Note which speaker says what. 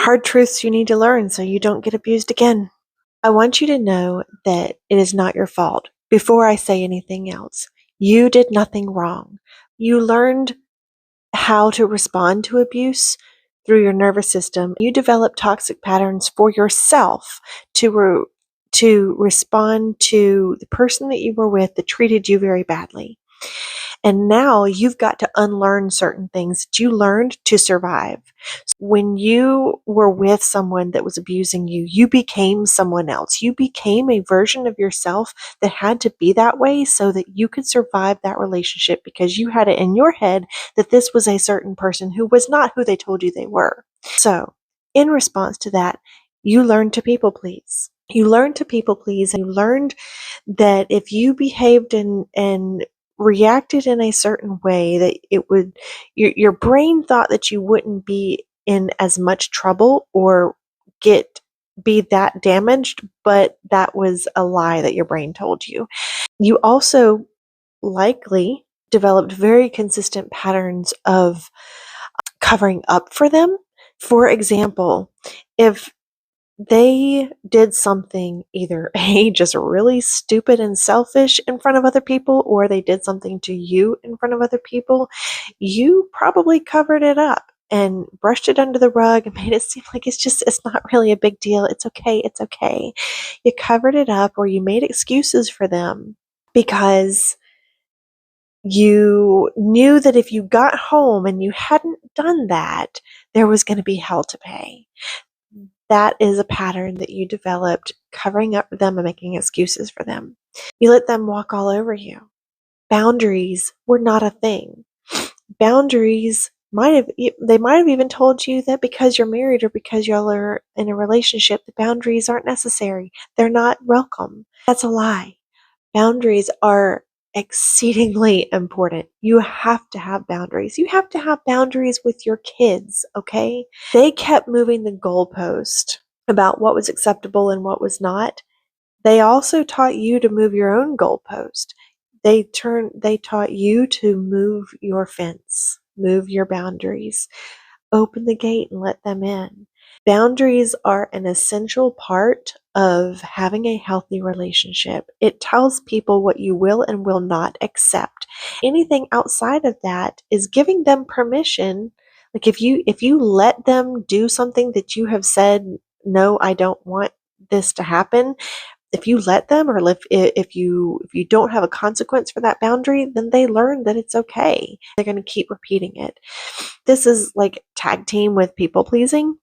Speaker 1: hard truths you need to learn so you don't get abused again. I want you to know that it is not your fault. Before I say anything else, you did nothing wrong. You learned how to respond to abuse through your nervous system. You developed toxic patterns for yourself to respond to the person that you were with that treated you very badly. And now you've got to unlearn certain things that you learned to survive. When you were with someone that was abusing you, you became someone else. You became a version of yourself that had to be that way so that you could survive that relationship, because you had it in your head that this was a certain person who was not who they told you they were. So, in response to that, you learned to people please. You learned to people please, and you learned that if you behaved and reacted in a certain way, that it would, your brain thought that you wouldn't be in as much trouble or be that damaged, but that was a lie that your brain told you. You also likely developed very consistent patterns of covering up for them. For example, if they did something either A, just really stupid and selfish in front of other people, or they did something to you in front of other people, you probably covered it up and brushed it under the rug and made it seem like it's not really a big deal. It's okay. It's okay. You covered it up, or you made excuses for them because you knew that if you got home and you hadn't done that, there was going to be hell to pay. That is a pattern that you developed, covering up for them and making excuses for them. You let them walk all over you. Boundaries were not a thing. Boundaries might have even told you that because you're married or because y'all are in a relationship, the boundaries aren't necessary. They're not welcome. That's a lie. Boundaries are exceedingly important. You have to have boundaries. You have to have boundaries with your kids, okay? They kept moving the goalpost about what was acceptable and what was not. They also taught you to move your own goalpost. They taught you to move your fence, move your boundaries, open the gate and let them in. Boundaries are an essential part of having a healthy relationship. It tells people what you will and will not accept. Anything outside of that is giving them permission. Like if you let them do something that you have said, no, I don't want this to happen. If you let them, or if you don't have a consequence for that boundary, then they learn that it's okay. They're going to keep repeating it. This is like tag team with people pleasing.